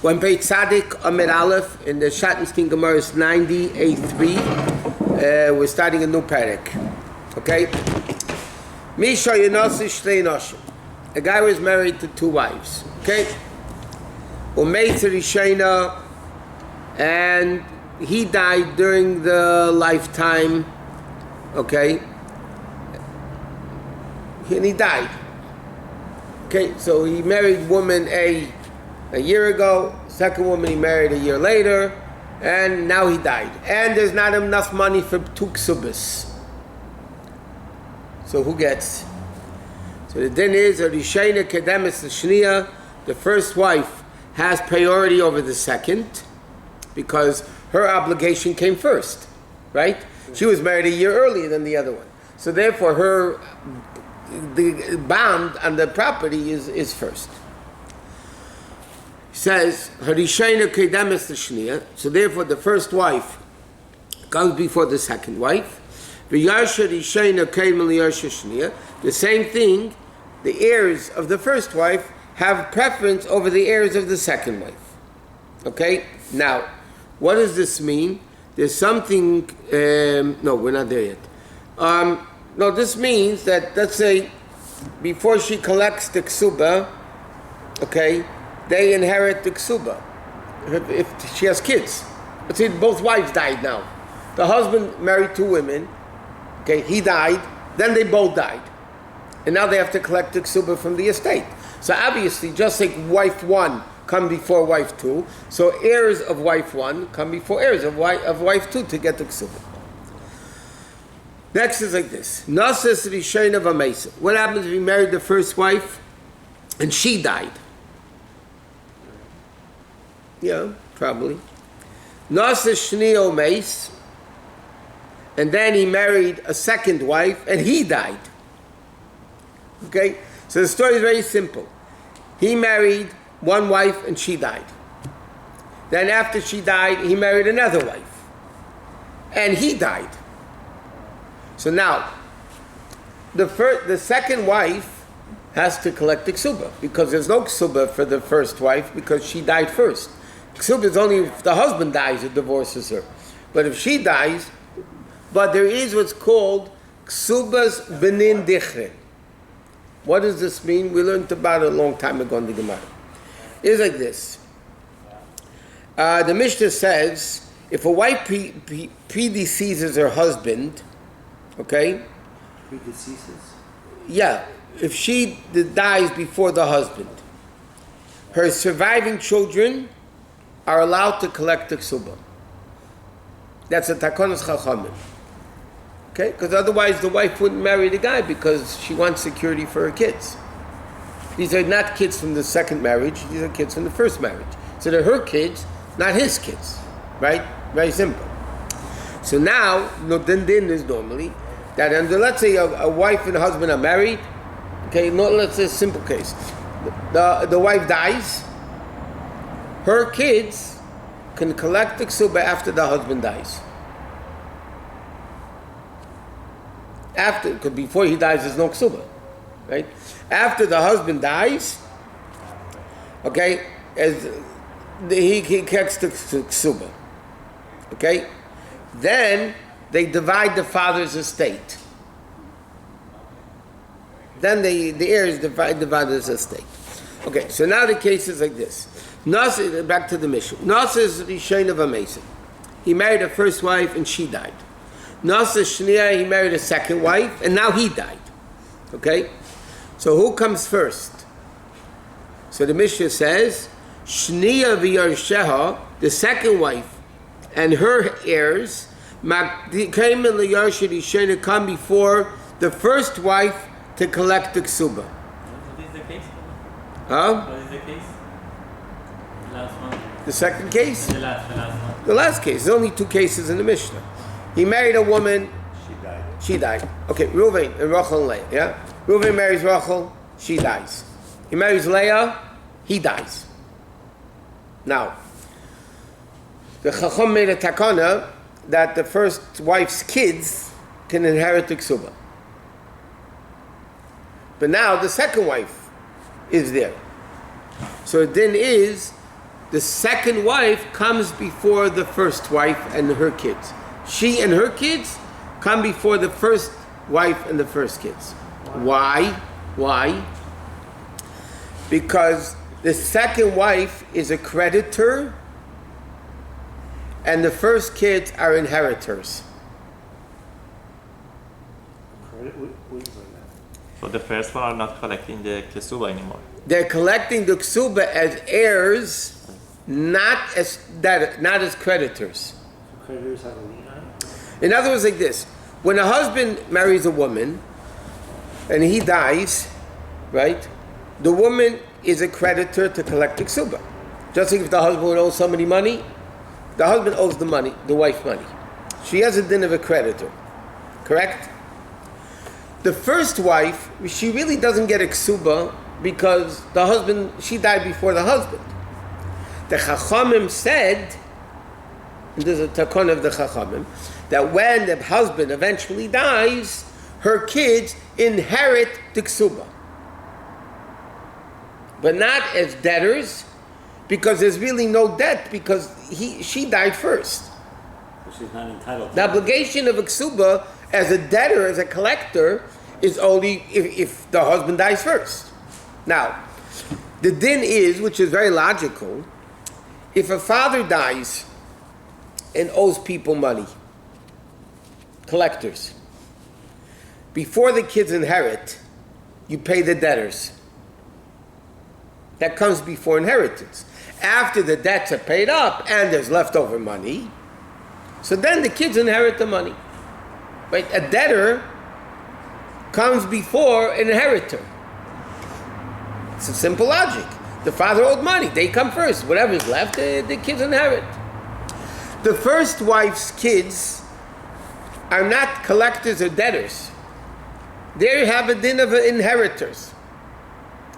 When Beit Tzadik Amid Aleph in the Shattenstein Gemara is 90a3, we're starting a new parak. Okay? Misha Yonasi Shtei Noshim. A guy was married to two wives. Okay? Umeitzer Rishena, and he died during the lifetime. Okay? And he died. Okay, so he married woman A year ago, second woman he married a year later, and now he died. And there's not enough money for two Kesubos. So who gets? So the din is, a Rishena Kedemis L'Shniya, the first wife has priority over the second, because her obligation came first, right? She was married a year earlier than the other one. So therefore the bond on the property is first. He says, Harishayna Kedemis L'Shniya, so therefore the first wife comes before the second wife. V'yarsha Rishayna Kedemis L'Yarsha Shniya, the same thing, the heirs of the first wife have preference over the heirs of the second wife. Okay? Now, what does this mean? There's something, no, we're not there yet. No, this means that, let's say, before she collects the Ketubah, okay, they inherit the Ketubah. If she has kids. Let's say both wives died now. The husband married two women, okay, he died, then they both died. And now they have to collect the Ketubah from the estate. So obviously, just like wife one come before wife two, so heirs of wife one come before heirs of wife two to get the Ketubah. Next is like this. Nasas Rishayna V'Meisa. What happens if you married the first wife and she died? Yeah, probably. Nasas Shnio Meis, and then he married a second wife and he died. Okay? So the story is very simple. He married one wife and she died. Then after she died, he married another wife. And he died. So now, the second wife has to collect the Ketubah, because there's no Ketubah for the first wife because she died first. Ketubah is only if the husband dies or divorces her. But if she dies, but there is what's called Ketubah's Benin Dichre. What does this mean? We learned about it a long time ago in the Gemara. It's like this. The Mishnah says, if a wife predeceases her husband, okay? Predeceases? Yeah, if she dies before the husband, her surviving children are allowed to collect the Ketubah. That's a takonos chachamim. Okay? Because otherwise the wife wouldn't marry the guy because she wants security for her kids. These are not kids from the second marriage, these are kids from the first marriage. So they're her kids, not his kids. Right? Very simple. So now, din is normally that under, let's say a wife and a husband are married, okay, let's say a simple case. The wife dies, her kids can collect the Ketubah after the husband dies. Because before he dies, there's no Ketubah, right? After the husband dies, okay, he collects the Ketubah, okay? Then they divide the father's estate. Then the heirs divide the father's estate. Okay, so now the case is like this. Back to the mission. Nasa is Rishayna V'Meisa. He married a first wife and she died. Nasa Shniya, he married a second wife and now he died. Okay? So who comes first? So the Mishnah says, Shniya V'Yarsheha, the second wife, and her heirs, come before the first wife to collect the Ketubah. What is the case? Huh? What is the case? The last one. The second case? The last one. The last case. There's only two cases in the Mishnah. He married a woman. She died. Okay, Reuven and Rachel and Leah. Yeah? Reuven marries Rachel. She dies. He marries Leah. He dies. Now, the Chacham made a takana that the first wife's kids can inherit the Ketubah. But now the second wife is there. So the din is the second wife comes before the first wife and her kids. She and her kids come before the first wife and the first kids. Why? Why? Because the second wife is a creditor and the first kids are inheritors. Credit? What do you mean by that? So the first one are not collecting the Ketubah anymore. They're collecting the Ketubah as heirs, not as creditors. So creditors have a lien on it? In other words, like this: when a husband marries a woman and he dies, right? The woman is a creditor to collect the Ketubah. Just like if the husband would owe somebody money, the husband owes the money, the wife money. She has a din of a creditor, correct? The first wife, she really doesn't get a Ketubah because the husband, she died before the husband. The Chachamim said, and there's a takon of the Chachamim, that when the husband eventually dies, her kids inherit the Ketubah. But not as debtors, because there's really no debt, because she died first. So she's not entitled to The obligation of a Ketubah as a debtor, as a collector, is only if the husband dies first. Now, the din is, which is very logical, if a father dies and owes people money, collectors, before the kids inherit, you pay the debtors. That comes before inheritance. After the debts are paid up and there's leftover money, so then the kids inherit the money. Right? A debtor comes before an inheritor. It's a simple logic. The father owed money, they come first. Whatever's left, the kids inherit. The first wife's kids are not collectors or debtors. They have a din of inheritors,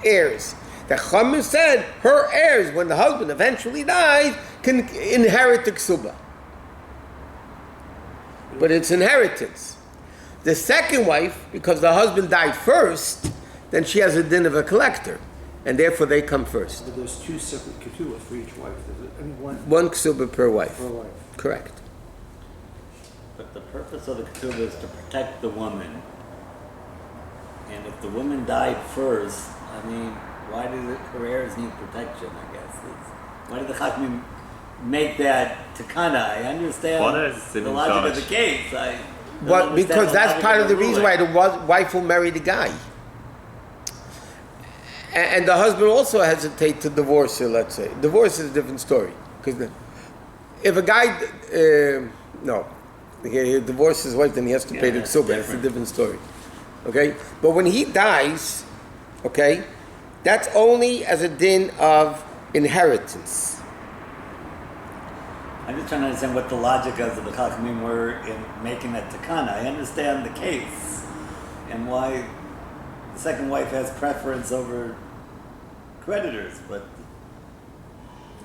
heirs. The Chachamim said her heirs, when the husband eventually dies, can inherit the Ketubah. But it's inheritance. The second wife, because the husband died first, then she has a din of a collector, and therefore they come first. But there's two separate ketubahs for each wife. One Ketubah per wife. Per wife. Correct. But the purpose of the ketubah is to protect the woman. And if the woman died first, I mean, why do her heirs need protection, I guess? Why did the Chachamim make that takana? I understand Father is the in logic charge. of the case. But because that's part of the reason why the wife will marry the guy. And the husband also hesitates to divorce her, let's say. Divorce is a different story. Because if a guy, he divorces his wife, then he has to pay the Ketubah. It's a different story. Okay? But when he dies, okay, that's only as a din of inheritance. I'm just trying to understand what the logic of the Chachamim were in making that takana. I understand the case and why the second wife has preference over creditors, but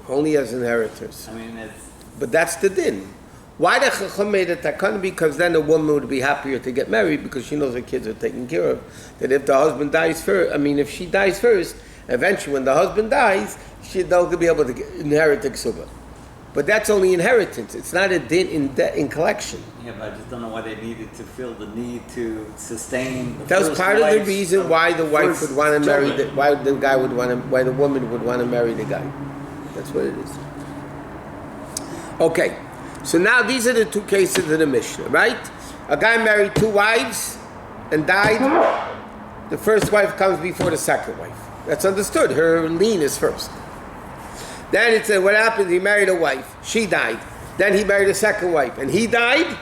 Only as inheritors. I mean, it's But that's the din. Why the Chacham made a takana? Because then a woman would be happier to get married because she knows her kids are taken care of. That if the husband dies first, if she dies first, eventually when the husband dies, they'll be able to inherit the Ketubah. But that's only inheritance. It's not a din in collection. yeah, but I just don't know why they needed to feel the need to sustain. That was part of the reason why the wife first would want to marry children. why the woman would want to marry the guy. That's what it is. Okay, so now these are the two cases of the Mishnah, right? A guy married two wives and died. The first wife comes before the second wife. That's understood. Her lien is first. Then it said, what happened? He married a wife. She died. Then he married a second wife, and he died.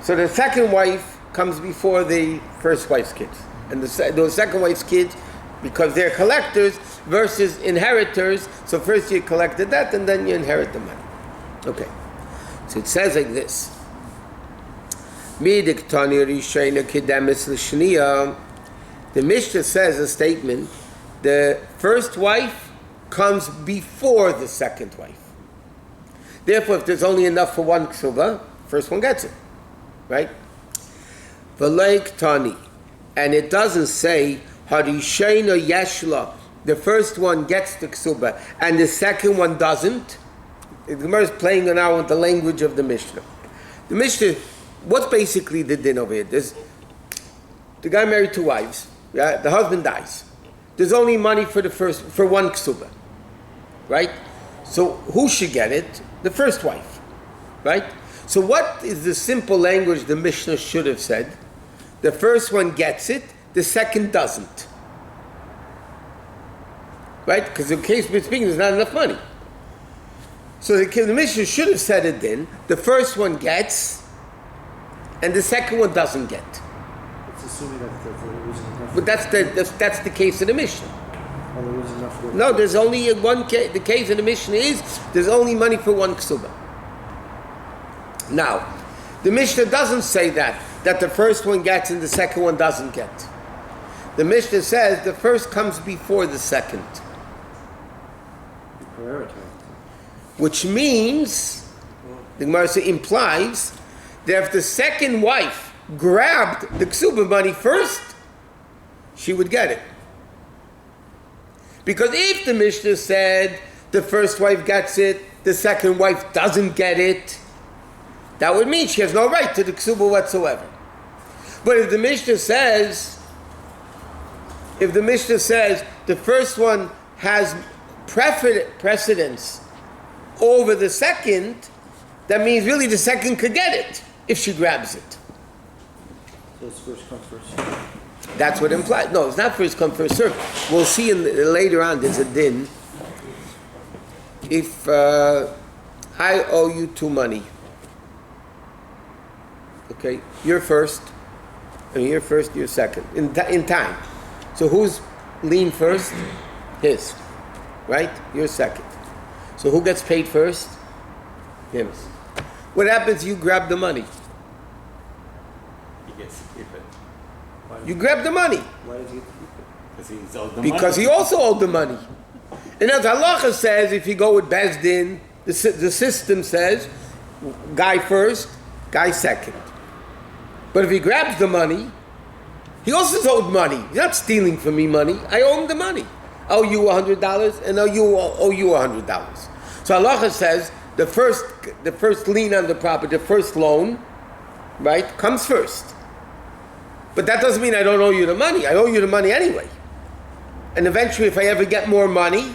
So the second wife comes before the first wife's kids. And the second wife's kids, because they're collectors versus inheritors, so first you collect the debt and then you inherit the money. Okay. So it says like this. The Mishnah says a statement, the first wife comes before the second wife. Therefore, if there's only enough for one Ketubah, first one gets it. Right? V'leik tani. And it doesn't say, Harishayna yeshla the first one gets the Ketubah and the second one doesn't, the Gemara is playing now with the language of the Mishnah. The Mishnah, what's basically the din over here? There's, the guy married 2 wives. Yeah, the husband dies. There's only money for one Ketubah, right? So who should get it? The first wife, right? So what is the simple language the Mishnah should have said? The first one gets it, the second doesn't. Right? Because in case we're speaking, there's not enough money. So the Mishnah should have said it then, the first one gets, and the second one doesn't get. It's assuming that there wasn't enough. But that's the case of the Mishnah. Well, there was enough work. No, there's only one case. The case of the Mishnah is there's only money for one Ketubah. Now, the Mishnah doesn't say that the first one gets and the second one doesn't get. The Mishnah says the first comes before the second. Prioritize. Which means, the Gemara implies, that if the second wife grabbed the Ketubah money first, she would get it. Because if the Mishnah said the first wife gets it, the second wife doesn't get it, that would mean she has no right to the Ketubah whatsoever. But if the Mishnah says the first one has precedence over the second, that means really the second could get it if she grabs it. So it's first come, first served. That's what it implies. No, it's not first come, first served. We'll see later on there's a din. If I owe you 2 money, okay, you're first, and you're first, you're second, in time. So who's lien first? His, right? You're second. So who gets paid first? Him. What happens? You grab the money. He gets to keep it. You grab the money Why does he get to keep it? Because he's owed the because money. he also owed the money. And as halacha says, if you go with Bezdin, the system says, guy first, guy second. But if he grabs the money, he also is owed money. He's not stealing from me money. I owe him the money. I owe you $100, and owe you $100. So halacha says the first lien on the property, the first loan, right, comes first. But that doesn't mean I don't owe you the money. I owe you the money anyway. And eventually, if I ever get more money,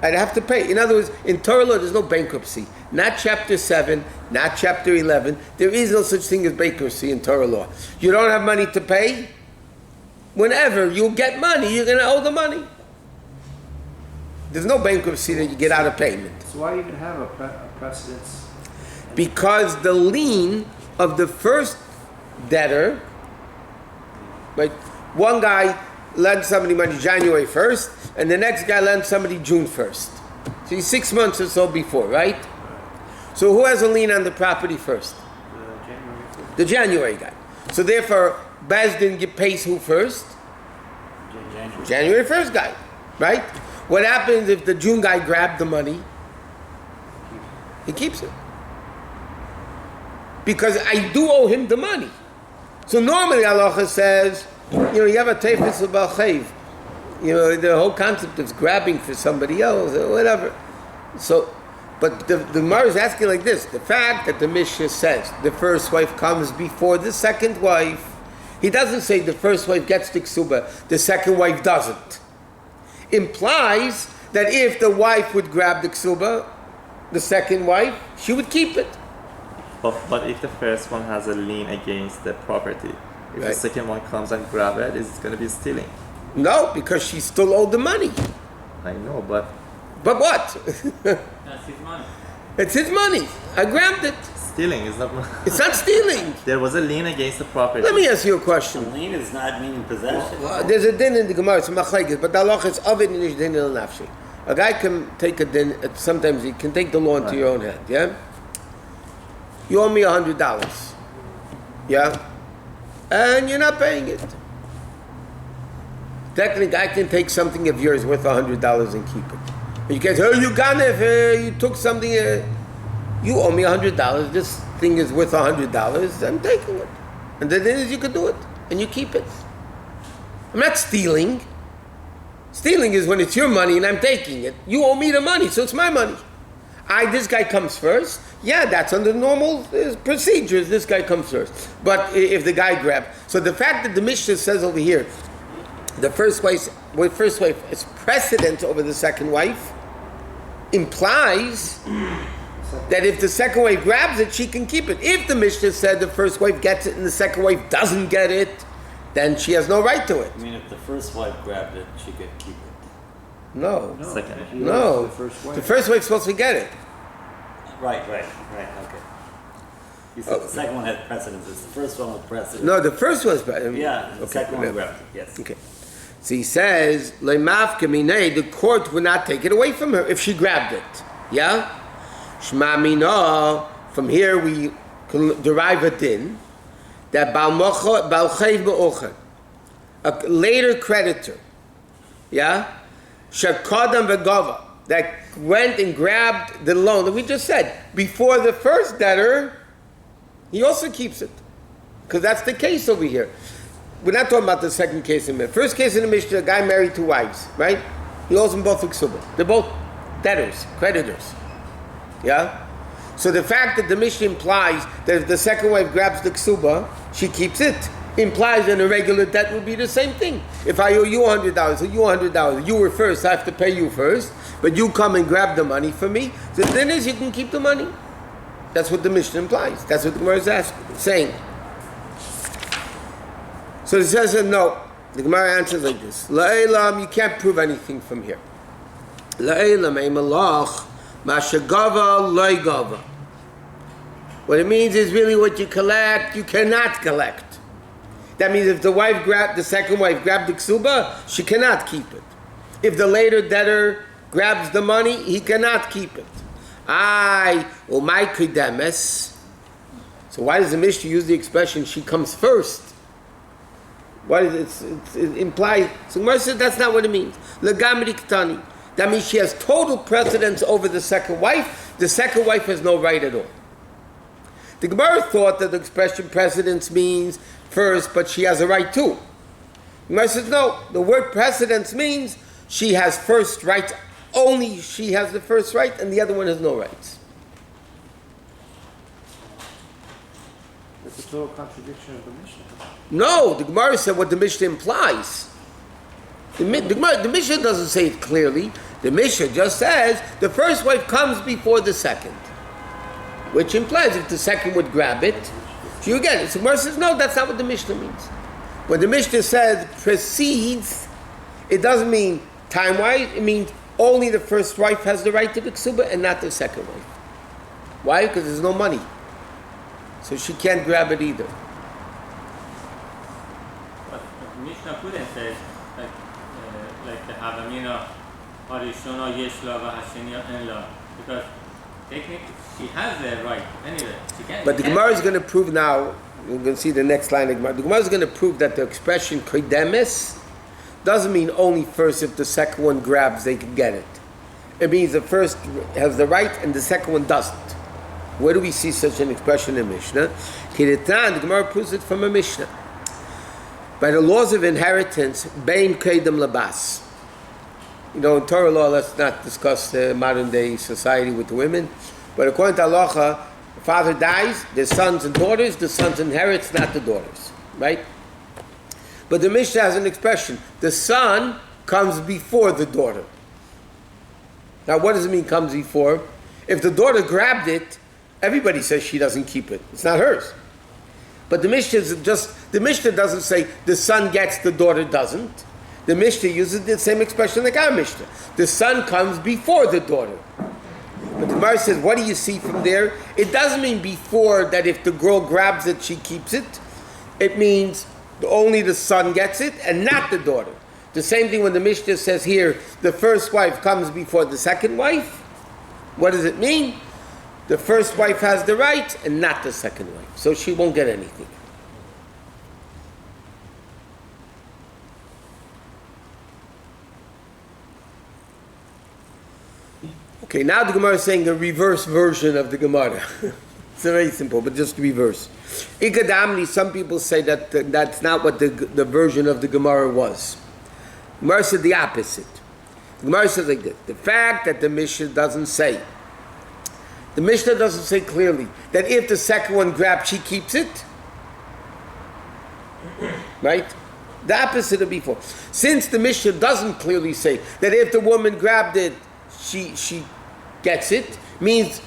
I'd have to pay. In other words, in Torah law, there's no bankruptcy. Not chapter 7, not chapter 11. There is no such thing as bankruptcy in Torah law. You don't have money to pay? Whenever you get money, you're going to owe the money. There's no bankruptcy that you get out of payment. So why even have a precedence? Because the lien of the first debtor, right? One guy lends somebody money January 1st, and the next guy lends somebody June 1st. So he's 6 months or so before, right? So who has a lien on the property first? January 1st. The January guy. So therefore, Bezdin pays who first? January 1st guy, right? What happens if the June guy grabbed the money? He keeps it. Because I do owe him the money. So normally halacha says, you have a tefes b'alchayv. The whole concept of grabbing for somebody else or whatever. So, but the Gemara is asking like this: the fact that the Mishnah says the first wife comes before the second wife, he doesn't say the first wife gets the Ketubah, the second wife doesn't. Implies that if the wife would grab the Ketubah, the second wife, she would keep it. But if the first one has a lien against the property, if the Right. second one comes and grab it, it's going to be stealing. No, because she still owed the money. I know, but But what? That's his money. It's his money. I grabbed it. stealing is not. It's not stealing. There was a lien against the property. Let me ask you a A question. lien is not meaning possession. There's a din in the Gemara, it's a machlekes, but the halacha is of it and ish din el nafshi. A guy can take a din, sometimes he can take the law into your own hand, yeah? You owe me $100, yeah? And you're not paying it. Technically, I can take something of yours worth $100 and keep it. You can say, oh, you got it, you took something, you owe me $100, this thing is worth $100, I'm taking it. And the thing is, you can do it, and you keep it. I'm not stealing. Stealing is when it's your money and I'm taking it. You owe me the money, so it's my money. This guy comes first. Yeah, that's under normal procedures. This guy comes first. But if the guy grabs, so the fact that the Mishnah says over here, the first wife is precedent over the second wife, implies that if the second wife grabs it, she can keep it. If the Mishnah said the first wife gets it and the second wife doesn't get it, then she has no right to it. I mean, if the first wife grabbed it, she could keep it. No. Second. he No. lost the first wife. The first wife's supposed to get it. Right, okay. You said the second one had precedence. It's the first one with precedence. No, the first one's Yeah, the second one whatever. grabbed it, yes. Okay. So he says, "Le'mafka minei," the court would not take it away from her if she grabbed it. Yeah? Shma mina, from here we can derive a din, that bal chayv be'ochen, a later creditor, yeah? Shakadam v'gava, that went and grabbed the loan that we just said, before the first debtor, he also keeps it. Because that's the case over here. We're not talking about the second case in the Mishnah. First case in the Mishnah, a guy married 2 wives, right? He owes them both Ketubah. They're both debtors, creditors. Yeah? So the fact that the Mishnah implies that if the second wife grabs the Ketubah, she keeps it, implies that a regular debt would be the same thing. If I owe you $100, so you $100, you were first, I have to pay you first, but you come and grab the money for me, the thing is you can keep the money. That's what the Mishnah implies. That's what the Gemara is saying. So it says no. The Gemara answers like this: La'elam, you can't prove anything from here. La'elam eimalach mashagava loigava. What it means is really what you collect, you cannot collect. That means if the second wife grabbed the Ketubah, she cannot keep it. If the later debtor grabs the money, he cannot keep it. My kridemes. So why does the Mishnah use the expression "she comes first"? Why is it implies? So Gemara says that's not what it means. Legamri ktani. That means she has total precedence over the second wife. The second wife has no right at all. The Gemara thought that the expression precedence means first, but she has a right too. The Gemara says no. The word precedence means she has first right. Only she has the first right, and the other one has no rights. It's a total contradiction of the Mishnah. No, the Gemara said what the Mishnah implies. The Mishnah doesn't say it clearly. The Mishnah just says the first wife comes before the second, which implies if the second would grab it, she would get it. So the Gemara says no, that's not what the Mishnah means. When the Mishnah says precedes, it doesn't mean time-wise. It means only the first wife has the right to the Ketubah and not the second wife. Why? Because there's no money. So she can't grab it either. But Mishnah couldn't say like the Havamina Harishona Yeshla Vahashenia Enla, because technically she has the right anyway. She can't. But the Gemara is going to prove now. We're going to see the next line of Gemara. The Gemara is going to prove that the expression kridemes doesn't mean only first if the second one grabs they can get it. It means the first has the right and the second one doesn't. Where do we see such an expression in Mishnah? Kiretan, the Gemara proves it from a Mishnah. By the laws of inheritance, bein kedem labas. You know, in Torah law, let's not discuss modern day society with the women, but according to halacha, the father dies, there's sons and daughters, the sons inherits, not the daughters, right? But the Mishnah has an expression, the son comes before the daughter. Now what does it mean comes before? If the daughter grabbed it, everybody says she doesn't keep it. It's not hers. But the Mishnah doesn't say the son gets, the daughter doesn't. The Mishnah uses the same expression like our Mishnah. The son comes before the daughter. But the Gemara says, what do you see from there? It doesn't mean before that if the girl grabs it, she keeps it. It means only the son gets it and not the daughter. The same thing when the Mishnah says here, the first wife comes before the second wife. What does it mean? The first wife has the right and not the second wife. So she won't get anything. Okay, now the Gemara is saying a reverse version of the Gemara. It's very simple, but just reverse. Ikadamni, some people say that that's not what the version of the Gemara was. Gemara said the opposite. The Gemara says like this. The fact that the Mishnah doesn't say clearly that if the second one grabs, she keeps it. Right? The opposite of before. Since the Mishnah doesn't clearly say that if the woman grabbed it, she gets it, means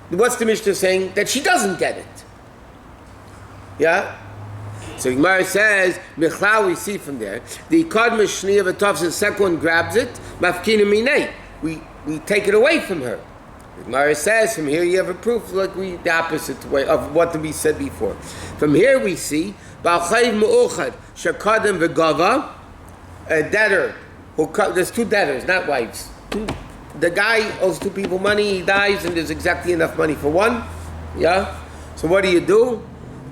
what's the Mishnah saying? That she doesn't get it. Yeah? So the Gemara says, Michlau, we see from there, the Ikad Mishni of a Tov, the second one grabs it, Mafkina Minei. We take it away from her. The Gemara says, from here you have a proof like the opposite way of what we said before. From here we see, Ba'chayv Mu'uchad, Shakadam V'gava, a debtor, there's two debtors, not wives. The guy owes two people money, he dies, and there's exactly enough money for one. Yeah? So what do?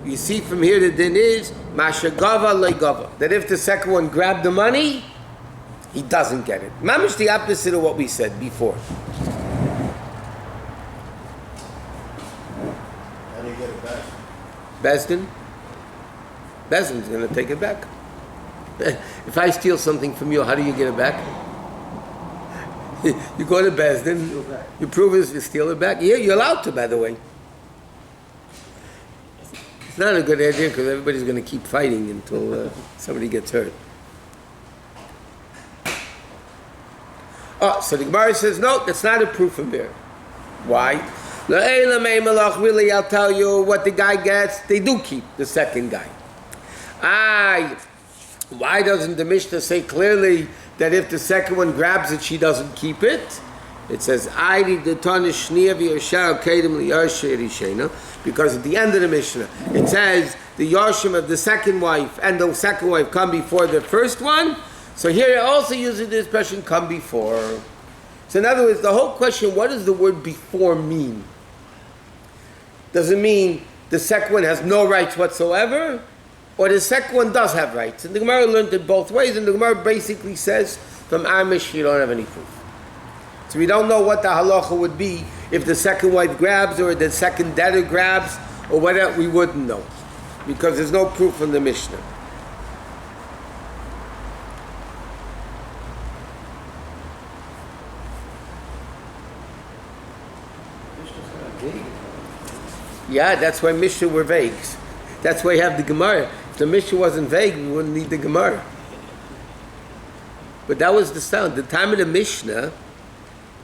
You see from here the din is Mashagava Legava. That if the second one grabbed the money, he doesn't get it. Mamish the opposite of what we said before. How do you get it back? Bezdin's going to take it back. If I steal something from you, how do you get it back? You go to Bezdin, you prove it, you steal it back. Yeah, you're allowed to, by the way. It's not a good idea because everybody's going to keep fighting until somebody gets hurt. Oh, so the Gemara says, no, that's not a proof from there. Why? Really, I'll tell you what the guy gets. They do keep the second guy. Why doesn't the Mishnah say clearly that if the second one grabs it, she doesn't keep it? It says, because at the end of the Mishnah, it says the Yoshim of the second wife and the second wife come before the first one. So here it also uses the expression come before. So in other words, the whole question, what does the word before mean? Does it mean the second one has no rights whatsoever? Or the second one does have rights? And the Gemara learned it both ways, and the Gemara basically says, from Amish, you don't have any proof. So we don't know what the halacha would be if the second wife grabs, or the second debtor grabs, or whatever, we wouldn't know. Because there's no proof from the Mishnah. Yeah, that's why Mishnah were vague. That's why you have the Gemara. If the Mishnah wasn't vague, we wouldn't need the Gemara. But that was the sound. The time of the Mishnah,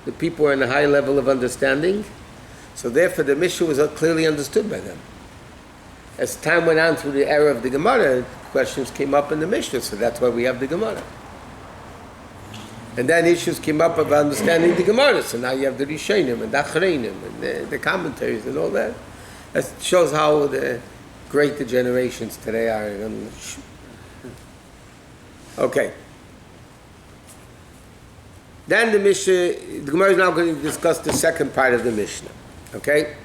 the people were in a high level of understanding, so therefore the Mishnah was clearly understood by them. As time went on through the era of the Gemara, questions came up in the Mishnah, so that's why we have the Gemara. And then issues came up of understanding the Gemara, so now you have the Rishonim and the Achreinim and the commentaries and all that. That shows how great the generations today are. Okay. Then the Mishnah, the Gemara is now going to discuss the second part of the Mishnah. Okay?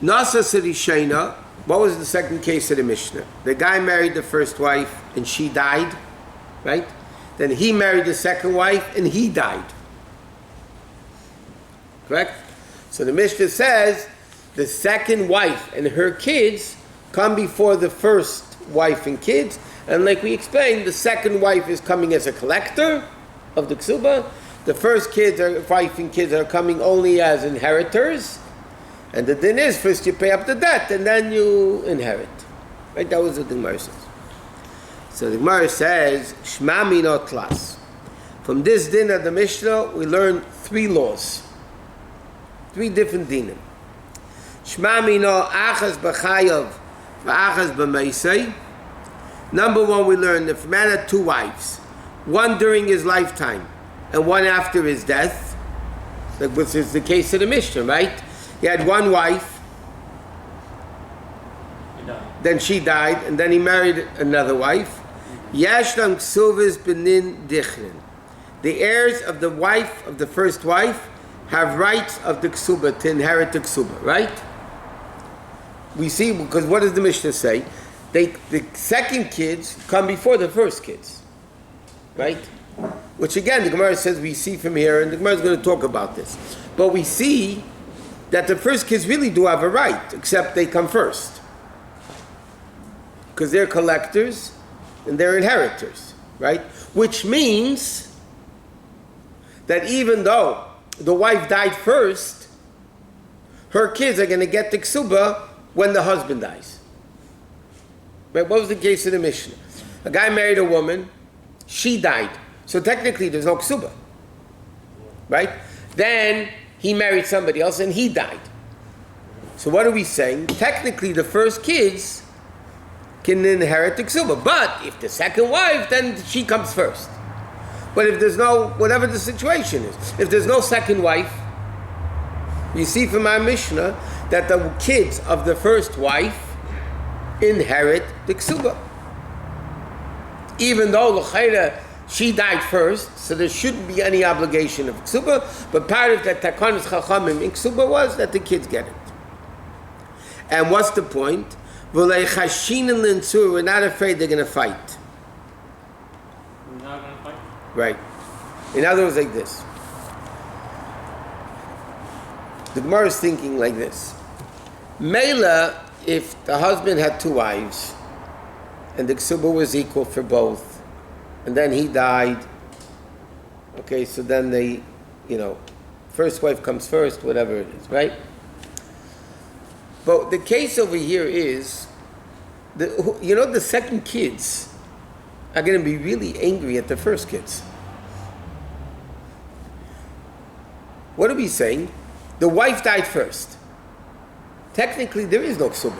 Nasa Sirishena, what was the second case of the Mishnah? The guy married the first wife and she died, right? Then he married the second wife and he died. Correct? So the Mishnah says the second wife and her kids come before the first wife and kids, and like we explained, the second wife is coming as a collector of the Ketubah. The first wife and kids are coming only as inheritors, and the din is first you pay up the debt and then you inherit. Right? That was what the Gemara says. So the Gemara says, Shma Mino Tlas. From this din of the Mishnah, we learn three laws. Three different dinim. Shma Mino Achaz B'chayav V'achaz B'meisei. Number one, we learn if a man had two wives, one during his lifetime and one after his death, which is the case of the Mishnah, right? He had one wife, then she died, and then he married another wife. Yashlam Ksuvas Benin Dichrin. The heirs of the wife of the first wife have rights of the Ketubah to inherit the Ketubah, right? We see, because what does the Mishnah say? The second kids come before the first kids, right? Which again, the Gemara says we see from here, and the Gemara is going to talk about this. But we see that the first kids really do have a right, except they come first. Because they're collectors and they're inheritors. right? Which means that even though the wife died first, her kids are going to get the Ketubah when the husband dies. Right? What was the case in the Mishnah? A guy married a woman, she died. So technically there's no Ketubah. Right? Then he married somebody else and he died. So what are we saying? Technically the first kids can inherit the Ketubah. But if the second wife, then she comes first. But if there's no, whatever the situation is, if there's no second wife, you see from our Mishnah that the kids of the first wife inherit the Ketubah. Even though l'chayra she died first, so there shouldn't be any obligation of Ketubah, but part of that Takanas Chachamim in Ketubah was that the kids get it. And what's the point? We're not afraid they're going to fight. We're not going to fight? Right. In other words, like this. The Gemara is thinking like this. Mela, if the husband had two wives, and the Ketubah was equal for both, and then he died, okay, so then they, first wife comes first, whatever it is, right? But the case over here is, the second kids are going to be really angry at the first kids. What are we saying? The wife died first. Technically, there is no Ketubah.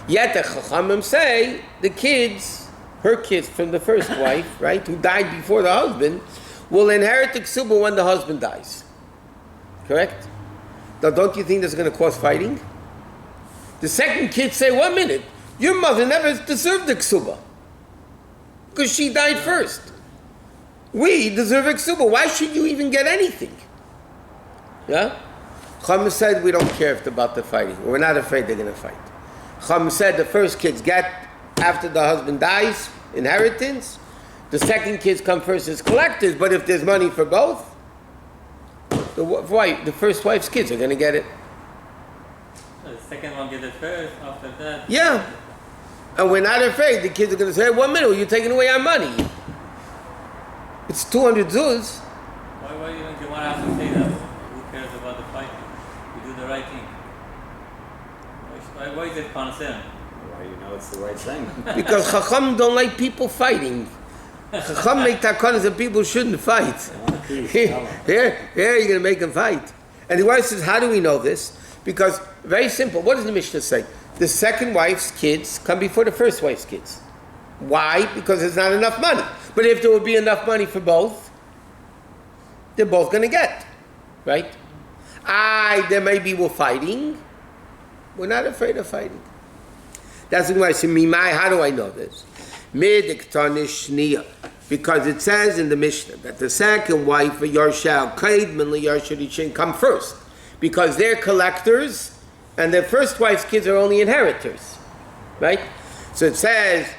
Yet the Chachamim say the kids, her kids from the first wife, right, who died before the husband, will inherit the Ketubah when the husband dies. Correct? Now, don't you think that's going to cause fighting? The second kids say, 1 minute, your mother never deserved the Ketubah because she died first. We deserve a Ketubah. Why should you even get anything? Yeah? Chachamim said we don't care about the fighting. We're not afraid they're going to fight. Chachamim said the first kids get, after the husband dies, inheritance. The second kids come first as collectors, but if there's money for both, the first wife's kids are going to get it. So the second one gets it first, after that... Yeah. And we're not afraid. The kids are going to say, 1 minute, you're taking away our money. It's 200 zuz. Why even Gemara has to say that? Who cares about the fight? We do the right thing. Why is it concern? Why you know it's the right thing? Because Chacham don't like people fighting. Chacham make takanas that people shouldn't fight. Here, you're going to make them fight. And the Gemara says, how do we know this? Because, very simple, what does the Mishnah say? The second wife's kids come before the first wife's kids. Why? Because there's not enough money. But if there would be enough money for both, they're both going to get. Right? There may be we're fighting. We're not afraid of fighting. That's why I say, Mimai, how do I know this? Because it says in the Mishnah that the second wife of Yarshal come first. Because they're collectors and their first wife's kids are only inheritors. Right? So it says,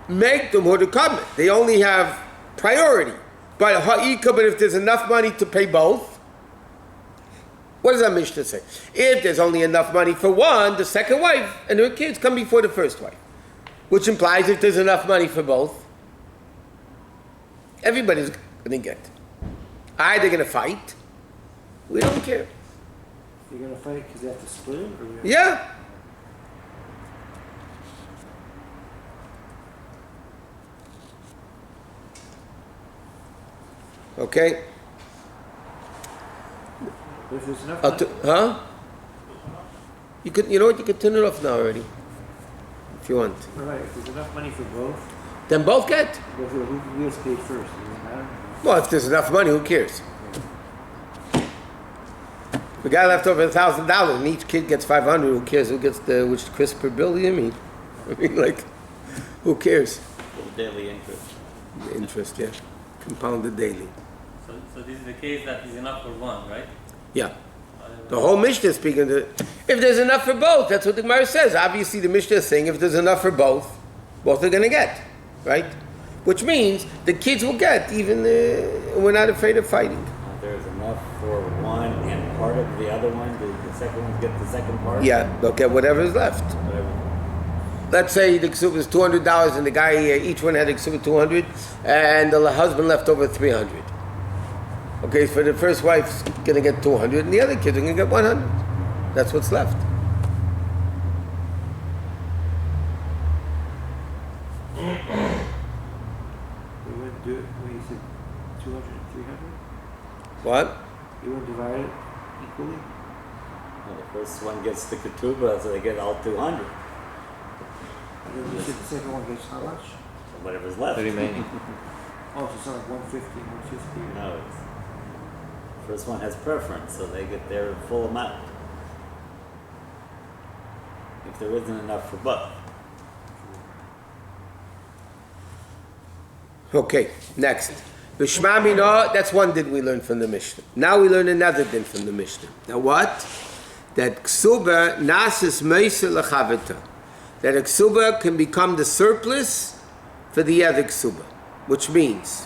make them hudukabit. They only have priority. But if there's enough money to pay both, what does that Mishnah say? If there's only enough money for one, the second wife and her kids come before the first wife. Which implies if there's enough money for both, everybody's going to get. They're going to fight. We don't care. You're going to fight because they have to split it? Or Yeah. Okay. But if there's enough money, You could, you know what? You could turn it off now already, if you want. right, if there's enough money for both, Then both get. but who gets paid first? Does it matter? Well, if there's enough money, who cares? The guy left over $1,000, and each kid gets 500. Who cares? Who gets which crisp per bill? You mean? I mean, like, who cares? Daily interest. The interest, yeah, compounded daily. So this is the case that is enough for one, right? Yeah. The whole Mishnah is speaking to, if there's enough for both, that's what the Gemara says. Obviously, the Mishnah is saying if there's enough for both are going to get, right? Which means the kids will get, even we're not afraid of fighting. There's enough for one and part of the other one. Do the second ones get the second part? Yeah, they'll get whatever's left. Whatever. let's say the ksuba is $200 and the guy, each one had a ksuba 200 and the husband left over 300. Okay, for the first wife's going to get 200 and the other kids are going to get 100. That's what's left. We wouldn't do it when you said 200 and 300? What? You wouldn't divide it equally? Well, the first one gets the ketubah, so they get all 200. And then you said the second one gets how much? So whatever's left. The remaining. Oh, so it's not like 150 and 150. No, it's, first one has preference, so they get their full amount. If there isn't enough for both. Okay, next. B'shmamina, that's one din we learned from the Mishnah. Now we learn another din from the Mishnah. Now what? That ksuba nasis meisa lechavita. That a ksuba can become the surplus for the other ksuba. Which means,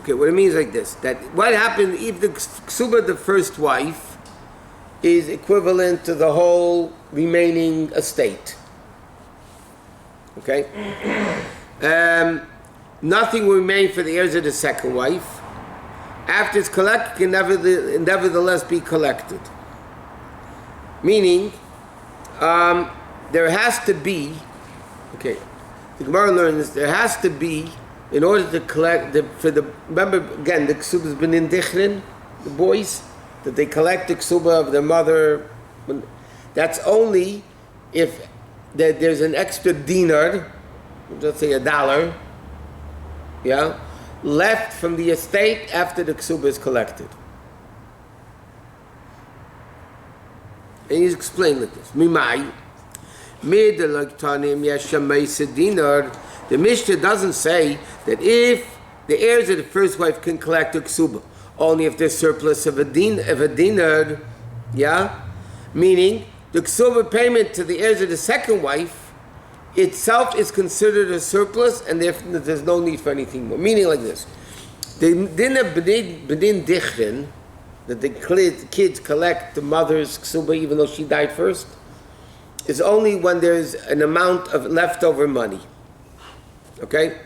okay, what it means like this, that what happened if the ksuba, the first wife, is equivalent to the whole remaining estate. Okay? Nothing will remain for the heirs of the second wife. After it's collected, can nevertheless be collected. Meaning, there has to be, okay, the Gemara learns there has to be, in order to collect, remember again, the ksuba has been in dichrin, the boys, that they collect the ksuba of their mother. That's only if there's an extra dinar, let's say $1, yeah, left from the estate after the ksuba is collected. And he's explained like this. Mimai, the Mishnah doesn't say that if the heirs of the first wife can collect a ksuba, only if there's surplus of a dinar, yeah? Meaning, the ksuba payment to the heirs of the second wife itself is considered a surplus, and therefore there's no need for anything more. Meaning like this. The dinner bedin dichrin, that the kids collect the mother's ksuba even though she died first, is only when there's an amount of leftover money. Okay?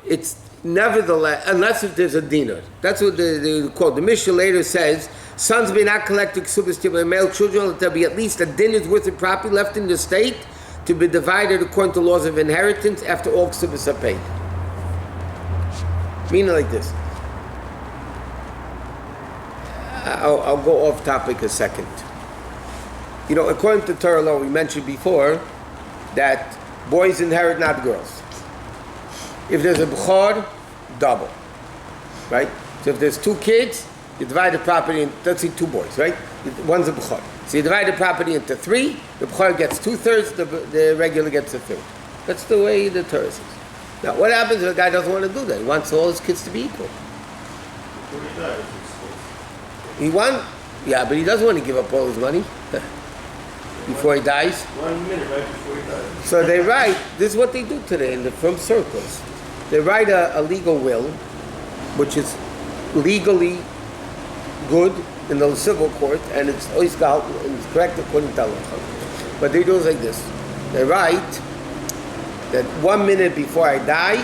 It's nevertheless, unless if there's a dinar. That's what the quote. The Mishnah later says, sons may not collect the ksubas to their male children, there'll be at least a dinar's worth of property left in the state to be divided according to laws of inheritance after all ksubas are paid. Meaning like this. I'll go off topic a second. You know, according to Torah law, we mentioned before that boys inherit, not girls. If there's a b'chor, double, right? So if there's two kids, you divide the property in, let's say 2 boys, right? One's a b'chor. So you divide the property into 3, the b'chor gets 2/3, the regular gets 1/3. That's the way the Torah says. Now, what happens if a guy doesn't want to do that? He wants all his kids to be equal. Yeah, but he doesn't want to give up all his money before he dies. 1 minute right before he dies. So they write, this is what they do today in the firm circles. They write a legal will, which is legally good in the civil court, and it's oiskal, and it's correct according to halacha. But they do it like this. They write that 1 minute before I die,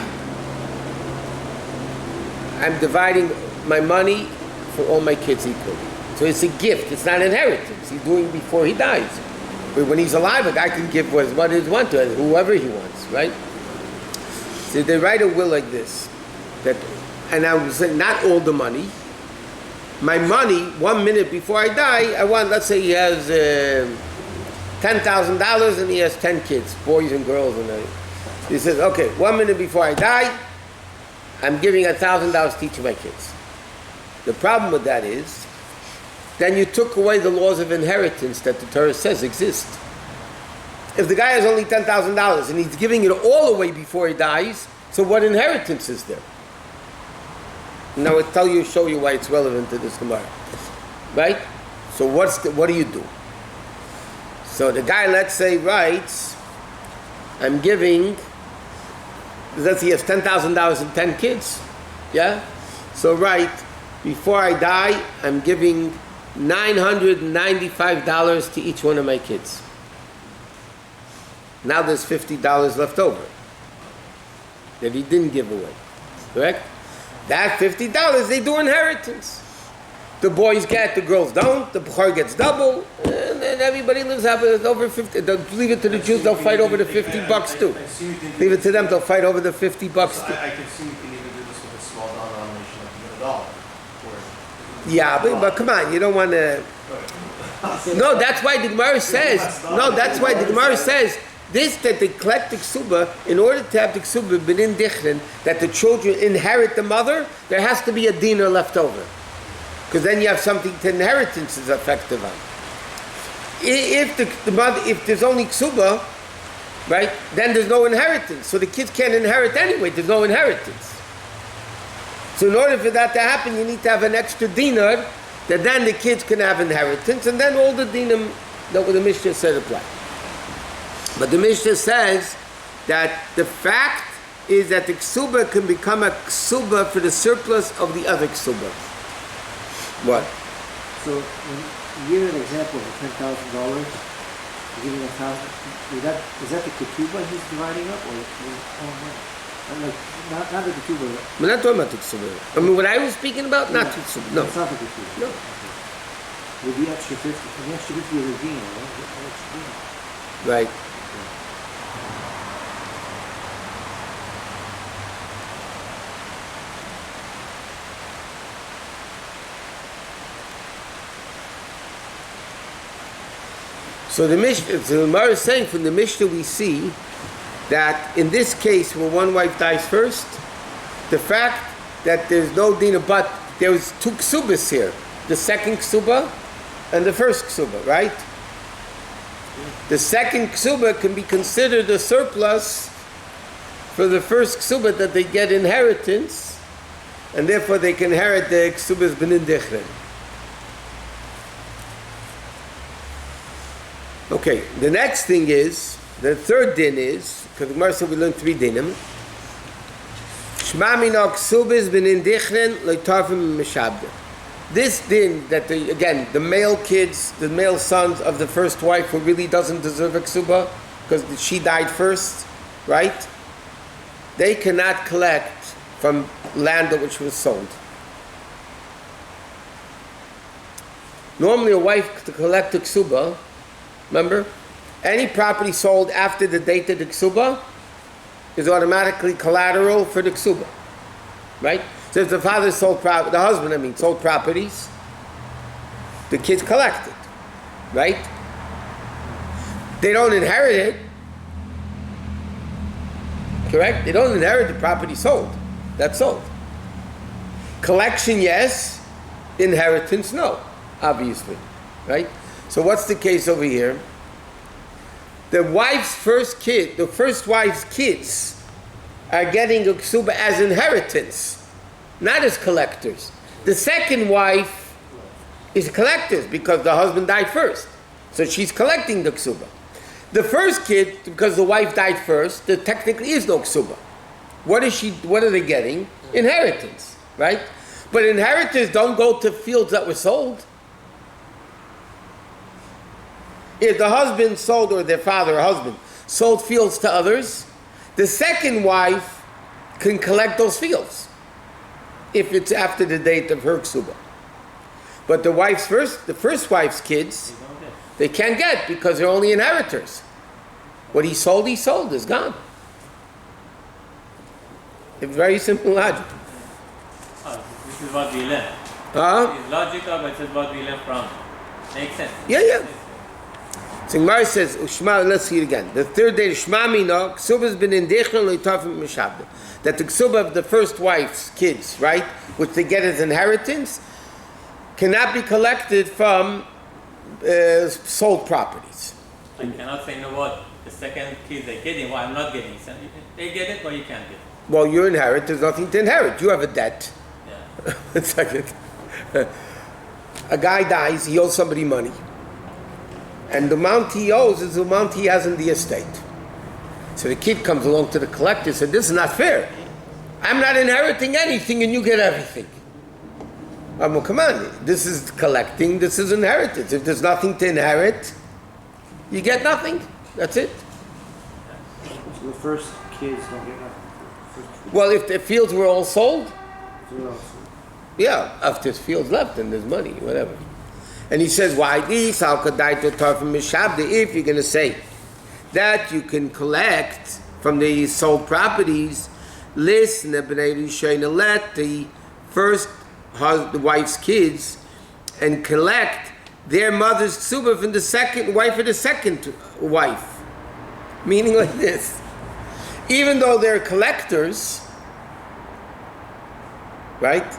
I'm dividing my money for all my kids equally. So it's a gift, it's not inheritance. He's doing it before he dies. But when he's alive, a guy can give what he wants to whoever he wants, right? So they write a will like this, that, and I would say not all the money. My money, 1 minute before I die, I want, let's say he has $10,000 and he has 10 kids, boys and girls, and he says, okay, 1 minute before I die, I'm giving $1,000 to each of my kids. The problem with that is, then you took away the laws of inheritance that the Torah says exist. If the guy has only $10,000 and he's giving it all away before he dies, so what inheritance is there? Now I'll show you why it's relevant to this Gemara. Right? So what do you do? So the guy, let's say, writes, I'm giving, let's say he has $10,000 and 10 kids, yeah? So right before I die, I'm giving $995 to each one of my kids. Now there's $50 left over that he didn't give away. Correct? That $50 they do inheritance. The boys get, the girls don't. The bukhar gets double, and then everybody lives happy. It's over 50. Leave it to the Jews; they'll fight over the $50 too. Leave it to them; they'll fight over the $50 too. I can see we can even do this with a small denomination of $1. Yeah, but come on, you don't want to. No, that's why the Gemara says. No, that's why the Gemara says this, that they collect the Ketubah in order to have the Ketubah b'nin dichrin, that the children inherit the mother. There has to be a dinar left over, because then you have something to inheritance is effective on. If the mother, if there's only Ketubah, right, then there's no inheritance. So the kids can't inherit anyway. There's no inheritance. So in order for that to happen, you need to have an extra dinar, that then the kids can have inheritance, and then all the dinar that the Mishnah said apply. But the Mishnah says that the fact is that the Ketubah can become a Ketubah for the surplus of the other Ketubah. What? So when you give an example of $10,000, giving $1,000. Is that the ketubah he's dividing up, or like not the ketubah? We're not talking about the Ketubah. I mean, what I was speaking about, not the Ketubah. No. It's not the ketubah. No. With the extra 50, the extra 50 is a dinar, right? The extra dinar. Right. So the Mishnah, the Gemara is saying from the Mishnah we see that in this case where one wife dies first, the fact that there's no dina, but there's two ksubas here, the second ksuba and the first ksuba, right? The second ksuba can be considered a surplus for the first ksuba that they get inheritance, and therefore they can inherit the ksubas b'nin dichrin. Okay, the next thing is, the third din is, because the Gemara said we learned 3 dinim. Shma mina ksubas b'nin dichrin le'tarfim mishabde. This din that the male kids, the male sons of the first wife who really doesn't deserve a ksuba because she died first, right? They cannot collect from land which was sold. Normally, a wife to collect a ksuba, remember, any property sold after the date of the ksuba is automatically collateral for the ksuba, right? So if the father sold the husband, sold properties, the kids collect it, right? They don't inherit it, correct? They don't inherit the property sold. That's sold. Collection, yes. Inheritance, no. Obviously, right? So what's the case over here? The first wife's kids are getting a ksuba as inheritance, not as collectors. The second wife is collectors because the husband died first. So she's collecting the ksuba. The first kid, because the wife died first, there technically is no ksuba. What are they getting? Inheritance, right? But inheritors don't go to fields that were sold. If the husband sold, or their father or husband, sold fields to others, the second wife can collect those fields if it's after the date of her ksuba. But the first wife's kids, they can't get because they're only inheritors. What he sold is gone. It's very simple logic. This is what we learn. It's logical, but this is what we learn from. Makes sense. Yeah. So Gemara says, Ushma, let's see it again. The third day, Shma mina, ksubas b'nin dichrin le'tarfim mishabde. That the ksuba of the first wife's kids, right, which they get as inheritance, cannot be collected from sold properties. I cannot say, the second kids are getting, I'm not getting. So they get it, but you can't get it. Well, you inherit, there's nothing to inherit. You have a debt. Yeah. One second. A guy dies, he owes somebody money. And the amount he owes is the amount he has in the estate. So the kid comes along to the collector and said, this is not fair. I'm not inheriting anything and you get everything. Well, come on. This is collecting. This is inheritance. If there's nothing to inherit, you get nothing. That's it. So the first kids don't get nothing. First Well, if the fields were all sold, three also. yeah, if there's fields left and there's money, whatever. And he says, why this? How could I to tar from Mishabda? If you're going to say that you can collect from the sold properties, listen, let the first the wife's kids and collect their mother's ksuba from the second wife of the second wife. Meaning like this. Even though they're collectors, right?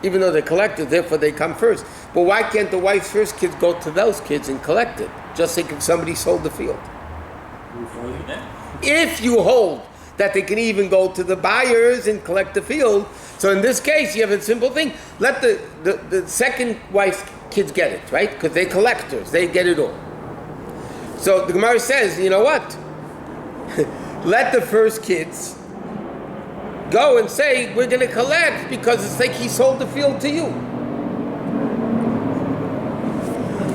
Even though they're collectors, therefore they come first. But why can't the wife's first kids go to those kids and collect it? Just like if somebody sold the field. If you hold that they can even go to the buyers and collect the field, so in this case you have a simple thing. Let the second wife's kids get it, right? Because they're collectors, they get it all. So the Gemara says, you know what? Let the first kids go and say, we're going to collect because it's like he sold the field to you.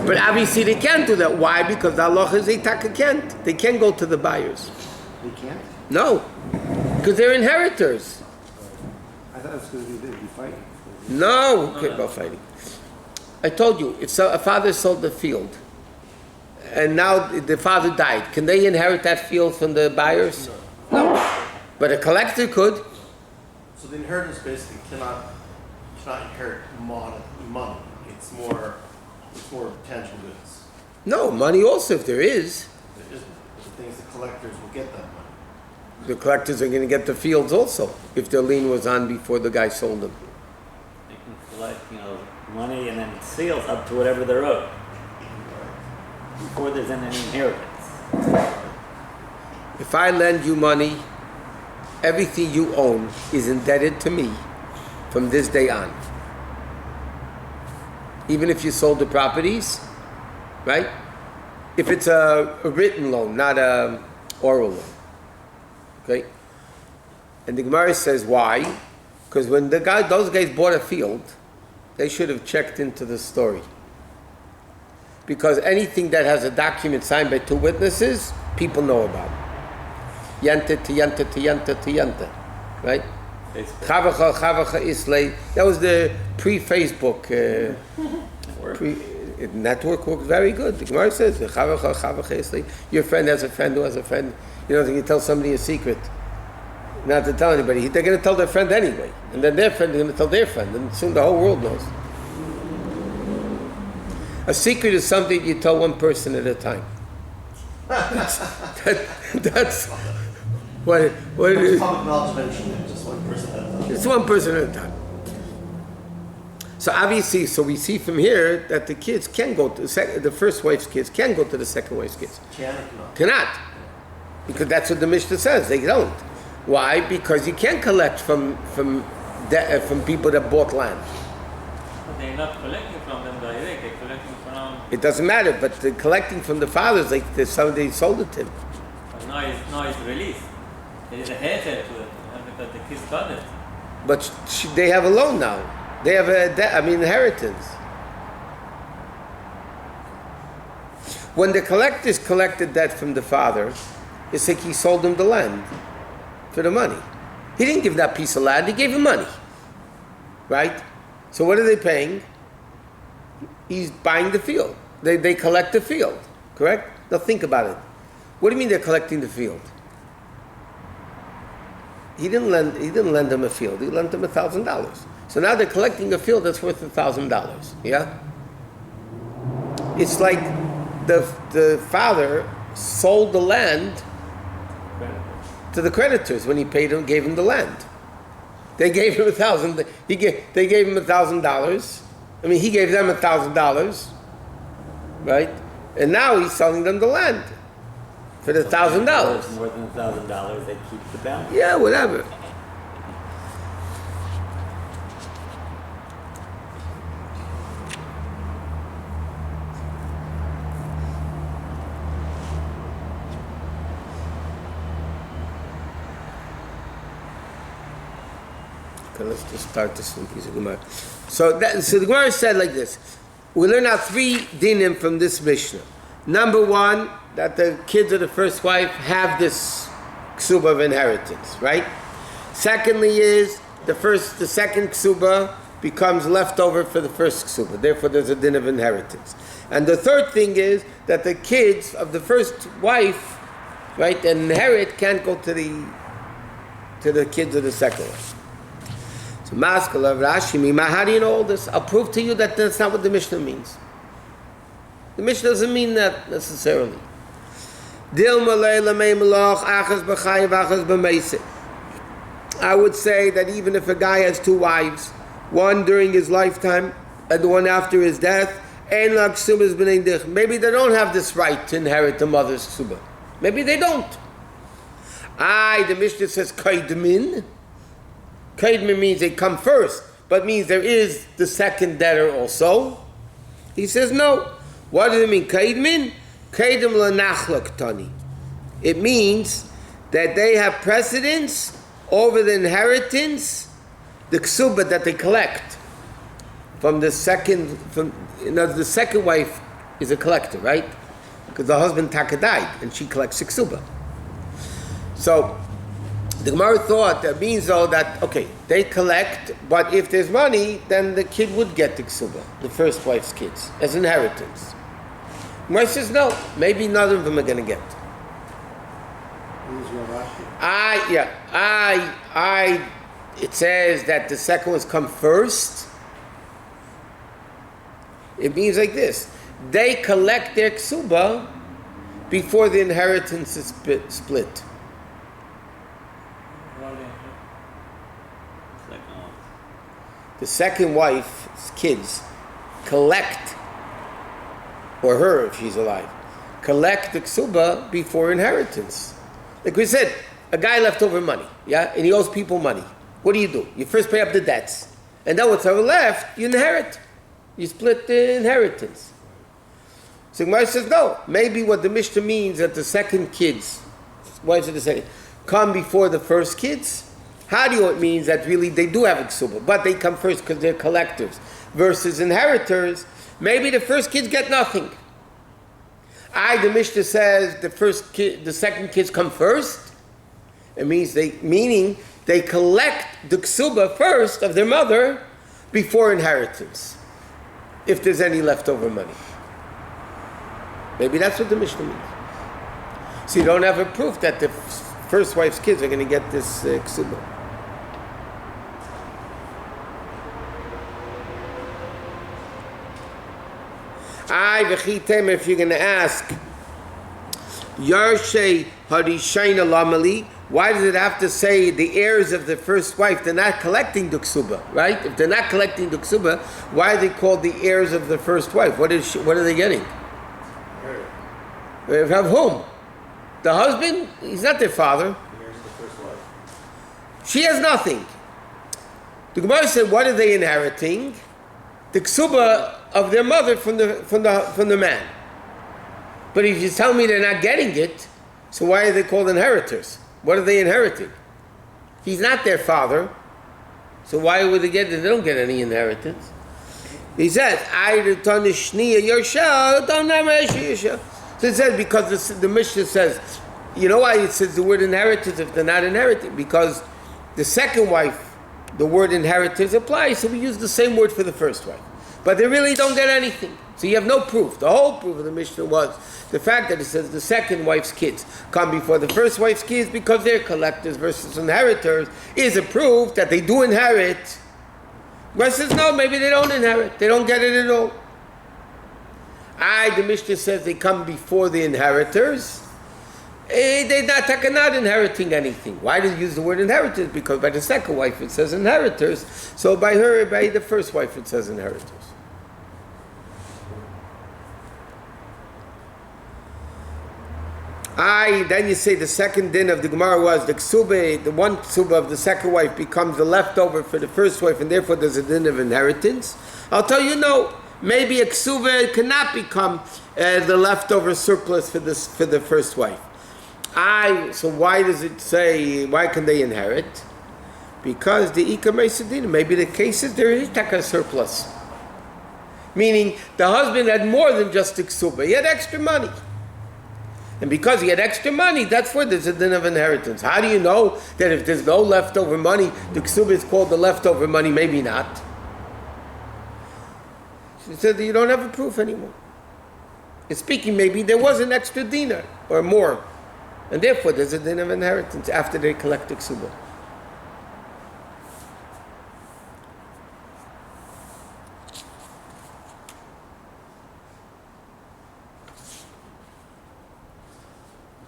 But obviously they can't do that. Why? Because the halacha is they can't. They can't go to the buyers. They can't? No. Because they're inheritors. I thought it was because they'd be fighting. No, who cares about fighting? I told you, if a father sold the field and now the father died, can they inherit that field from the buyers? No. But a collector could. So the inheritance basically cannot inherit money. It's more tangible goods. No, money also if there is. It isn't. The thing is, the collectors will get that money. The collectors are going to get the fields also if their lien was on before the guy sold them. They can collect, money and then seals up to whatever they're owed before there's any inheritance. If I lend you money, everything you own is indebted to me from this day on. Even if you sold the properties, right? If it's a written loan, not a oral loan. Okay? And the Gemara says why? Because when those guys bought a field, they should have checked into the story. Because anything that has a document signed by two witnesses, people know about. Yanta to yanta to yanta to yanta. Right? Chavacha Islay. That was the pre-Facebook. Network works very good. The Gemara says, Chavacha Islay. Your friend has a friend who has a friend. You don't think you tell somebody a secret. Not to tell anybody. They're going to tell their friend anyway. And then their friend is going to tell their friend. And soon the whole world knows. A secret is something you tell one person at a time. That's what it is. Public knowledge eventually, just one person at a time. It's one person at a time. So obviously, we see from here that the kids can go to the first wife's kids can go to the second wife's kids. Can or cannot? Cannot. Because that's what the Mishnah says. They don't. Why? Because you can't collect from people that bought land. But they're not collecting from them direct, they're collecting from... It doesn't matter, but the collecting from the fathers, like somebody sold it to him. But now it's released. There is a haircut to it, because the kids got it. But they have a loan now. They have inheritance. When the collectors collected that from the father, it's like he sold them the land for the money. He didn't give that piece of land, he gave him money. Right? So what are they paying? He's buying the field. They collect the field, correct? Now think about it. What do you mean they're collecting the field? He didn't lend them a field, he lent them $1,000. So now they're collecting a field that's worth $1,000. Yeah? It's like the father sold the land to the creditors when he gave him the land. They gave him $1,000. They gave him $1,000. I mean, he gave them $1,000, right? And now he's selling them the land for the $1,000. More than $1,000, they keep the balance. Yeah, whatever. Okay, let's just start this one piece of Gemara. So the Gemara said like this. We learn out 3 dinim from this Mishnah. Number 1, that the kids of the first wife have this ksuba of inheritance, right? Secondly is the second ksuba becomes leftover for the first ksuba. Therefore, there's a din of inheritance. And the third thing is that the kids of the first wife, right, that inherit can't go to the kids of the second wife. So, Maskala Rashi, how do you know all this? I'll prove to you that that's not what the Mishnah means. The Mishnah doesn't mean that necessarily. I would say that even if a guy has 2 wives, one during his lifetime and the one after his death, maybe they don't have this right to inherit the mother's ksuba. Maybe they don't. The Mishnah says kaidmin. Kaidmin means they come first, but means there is the second debtor also. He says no. What does it mean? Kaidmin? Kaidim lanachlak tani. It means that they have precedence over the inheritance, the ksuba that they collect from the second. The second wife is a collector, right? Because the husband Taka died, and she collects the ksuba. So the Gemara thought that means though that okay, they collect, but if there's money, then the kid would get the ksuba, the first wife's kids, as inheritance. Gemara says no, maybe none of them are going to get. It says that the second ones come first. It means like this: they collect their ksuba before the inheritance is split. The second wife's kids collect, or her if she's alive, collect the ksuba before inheritance. Like we said, a guy left over money, yeah, and he owes people money. What do? You first pay up the debts, and then what's left, you inherit. You split the inheritance. So Gemara says no. Maybe what the Mishnah means that the second kids, wives of the second, come before the first kids. How do it means that really they do have a ksuba, but they come first because they're collectors versus inheritors? Maybe the first kids get nothing. The Mishnah says the second kids come first. It means they collect the ksuba first of their mother before inheritance, if there's any leftover money. Maybe that's what the Mishnah means. So you don't have a proof that the first wife's kids are going to get this ksuba. If you're going to ask, Yarshe Harishayna Lamali, why does it have to say the heirs of the first wife? They're not collecting the ksuba, right? If they're not collecting the ksuba, why are they called the heirs of the first wife? What are they getting? Of whom? The husband? He's not their father. Here's the first wife. She has nothing. The Gemara said, what are they inheriting? The ksuba of their mother from the man. But if you tell me they're not getting it, so why are they called inheritors? What are they inheriting? He's not their father, so why would they get it? They don't get any inheritance. He says, so it says because the Mishnah says, you know why it says the word inheritance if they're not inheriting? Because the second wife, the word inheritance applies, so we use the same word for the first wife. But they really don't get anything. So you have no proof. The whole proof of the Mishnah was the fact that it says the second wife's kids come before the first wife's kids because they're collectors versus inheritors is a proof that they do inherit. But says no, maybe they don't inherit. They don't get it at all. The Mishnah says they come before the inheritors. They're not inheriting anything. Why do you use the word inheritors? Because by the second wife it says inheritors. So by the first wife it says inheritors. Then you say the second din of the Gemara was the ksuba, the one ksuba of the second wife becomes the leftover for the first wife, and therefore there's a din of inheritance. I'll tell you no. Maybe a ksuba cannot become the leftover surplus for the first wife. So why does it say, why can they inherit? Because the Ika Mesidina, maybe the case is there is taka surplus. Meaning the husband had more than just the Ketubah. He had extra money. And because he had extra money, that's where there's a din of inheritance. How do you know that if there's no leftover money, the Ketubah is called the leftover money? Maybe not. She said that you don't have a proof anymore. It's speaking maybe there was an extra dinar or more. And therefore there's a din of inheritance after they collect the Ketubah.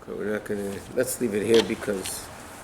Okay, we're not gonna, let's leave it here because